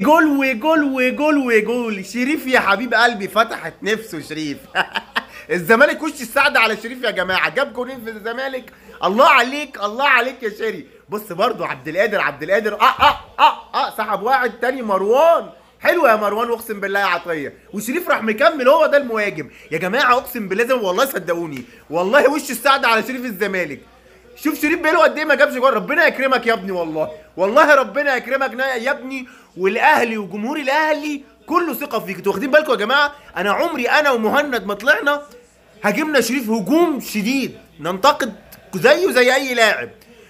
جول وجول وجول وجول. شريف يا حبيب قلبي فتحت نفسه شريف. الزمالك وش السعد على شريف يا جماعه، جاب جولين في الزمالك. الله عليك الله عليك يا شيري. بص برضو عبد القادر سحب واحد تاني مروان. حلو يا مروان، اقسم بالله يا عطيه. وشريف راح مكمل، هو ده المهاجم يا جماعه. اقسم بالله زي والله صدقوني والله وش السعد على شريف الزمالك. شوف شريف بيقول قد ايه ما جابش جول. ربنا يكرمك يا ابني، والله والله ربنا يكرمك يا ابني. والاهلي وجمهور الاهلي كله ثقه فيك. انتوا واخدين بالكم يا جماعه؟ انا عمري انا ومهند ما طلعنا هاجمنا شريف هجوم شديد ننتقد زيه زي اي لاعب،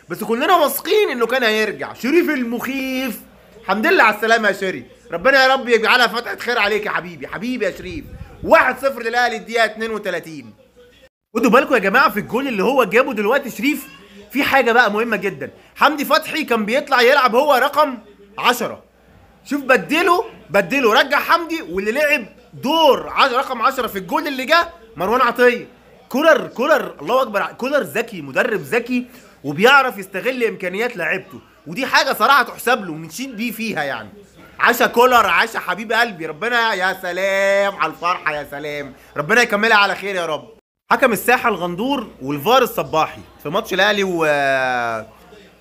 بس كلنا واثقين انه كان هيرجع. شريف المخيف، الحمد لله على السلامه يا شري. ربنا يا رب يجعلها فتحه خير عليك يا حبيبي. حبيبي يا شريف. 1-0 للاهلي الدقيقه 32. خدوا بالكم يا جماعه في الجول اللي هو جابه دلوقتي شريف في حاجه بقى مهمه جدا. حمدي فتحي كان بيطلع يلعب هو رقم 10. شوف بدله رجع حمدي، واللي لعب دور رقم 10 في الجول اللي جه مروان عطيه. كولر الله اكبر. كولر ذكي، مدرب ذكي وبيعرف يستغل امكانيات لاعيبته، ودي حاجه صراحه تحسب له ونشيد بيه فيها يعني. عاشا كولر، عاشا حبيب قلبي. ربنا يا سلام على الفرحه، يا سلام. ربنا يكملها على خير يا رب. حكم الساحه الغندور والفار الصباحي في ماتش الاهلي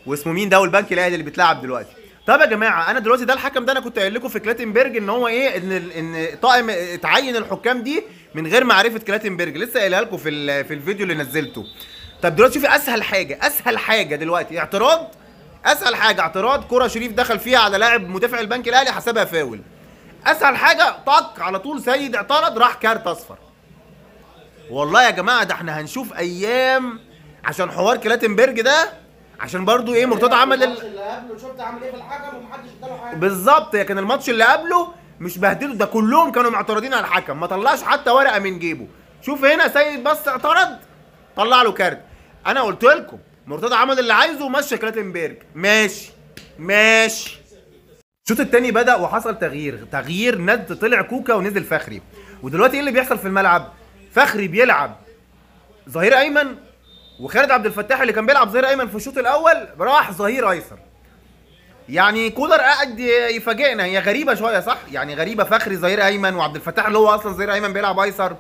واسمه مين ده، والبنك الاهلي اللي بيتلعب دلوقتي. طب يا جماعه انا دلوقتي ده الحكم ده انا كنت قايل لكم في كلاتنبرج ان هو ايه، ان طاقم اتعين الحكام دي من غير معرفه كلاتنبرج. لسه قايلها لكم في الفيديو اللي نزلته. طب دلوقتي شوفي اسهل حاجه دلوقتي اعتراض. اسهل حاجه اعتراض كره شريف دخل فيها على لاعب مدافع البنك الاهلي حسبها فاول. اسهل حاجه طق على طول سيد اعترض راح كارت اصفر. والله يا جماعه ده احنا هنشوف ايام عشان حوار كلاتنبرج ده، عشان برضو ايه مرتضى عمل الماتش اللي قبله شفت عمل ايه في الحكم ومحدش اداله حاجه. بالظبط. كان الماتش اللي قبله مش بهدله ده، كلهم كانوا معترضين على الحكم، ما طلعش حتى ورقه من جيبه. شوف هنا سيد بس اعترض طلع له كارت. انا قلت لكم مرتضى عمل اللي عايزه ومشى كلاتنبرج. ماشي. الشوط الثاني بدأ وحصل تغيير ند طلع كوكا ونزل فخري. ودلوقتي ايه اللي بيحصل في الملعب؟ فخري بيلعب ظهير ايمن، وخالد عبد الفتاح اللي كان بيلعب ظهير ايمن في الشوط الاول راح ظهير ايسر. يعني كولر قاعد يفاجئنا. هي غريبه شويه صح؟ يعني غريبه فخري ظهير ايمن وعبد الفتاح اللي هو اصلا ظهير ايمن بيلعب ايسر.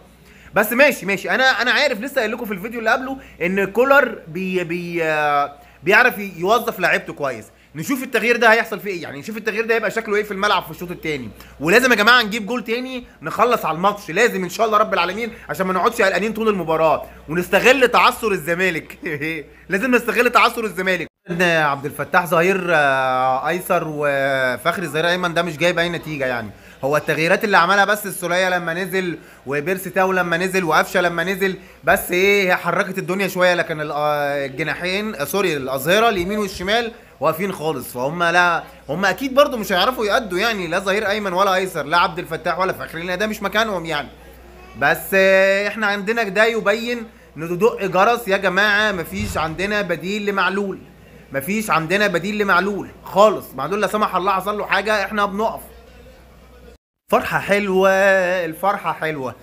بس ماشي. انا عارف، لسه قايل لكم في الفيديو اللي قبله ان كولر بيعرف يوظف لعيبته كويس. نشوف التغيير ده هيحصل فيه ايه، يعني نشوف التغيير ده هيبقى شكله ايه في الملعب في الشوط الثاني. ولازم يا جماعه نجيب جول تاني نخلص على الماتش، لازم ان شاء الله رب العالمين، عشان ما نقعدش قلقانين طول المباراه ونستغل تعثر الزمالك. لازم نستغل تعثر الزمالك. عبد الفتاح ظهير ايسر وفخري ظهير ايمن ده مش جايب اي نتيجه يعني. هو التغييرات اللي عملها بس السوليه لما نزل وبيرسي تاو لما نزل وقفشه لما نزل، بس ايه هي حركت الدنيا شويه، لكن الجناحين سوري الاظهره اليمين والشمال واقفين خالص. فهم لا هم اكيد برضو مش هيعرفوا يأدوا يعني، لا ظهير ايمن ولا ايسر، لا عبد الفتاح ولا فخري، لان ده مش مكانهم يعني. بس احنا عندنا ده يبين ندق جرس يا جماعه. مفيش عندنا بديل لمعلول، مفيش عندنا بديل لمعلول خالص. معلول لا سمح الله حصل له حاجه احنا بنقف. فرحه حلوه، الفرحه حلوه.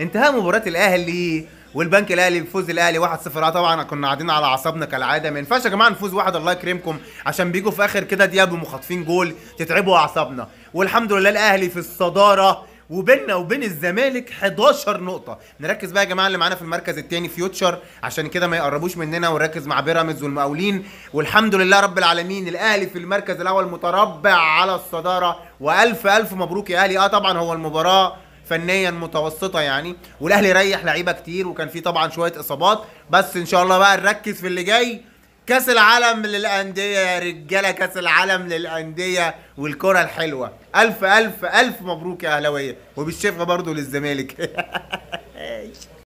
انتهى مباراه الاهلي والبنك الاهلي بفوز الاهلي 1-0. طبعا كنا قاعدين على اعصابنا كالعاده، ما ينفعش يا جماعه نفوز واحد الله يكرمكم عشان بيجوا في اخر كده دقيقه بمخاطفين جول تتعبوا اعصابنا. والحمد لله الاهلي في الصداره وبيننا وبين الزمالك 11 نقطه. نركز بقى يا جماعه اللي معانا في المركز الثاني فيوتشر عشان كده ما يقربوش مننا، ونركز مع بيراميدز والمقاولين. والحمد لله رب العالمين الاهلي في المركز الاول متربع على الصداره. والف الف مبروك يا اهلي. طبعا هو المباراه فنيا متوسطه يعني، والاهلي ريح لعيبه كتير وكان في طبعا شويه اصابات، بس ان شاء الله بقى نركز في اللي جاي. كاس العالم للانديه يا رجاله، كاس العالم للانديه والكره الحلوه. الف الف الف مبروك يا اهلاويه، وبالشفقه برضو للزمالك.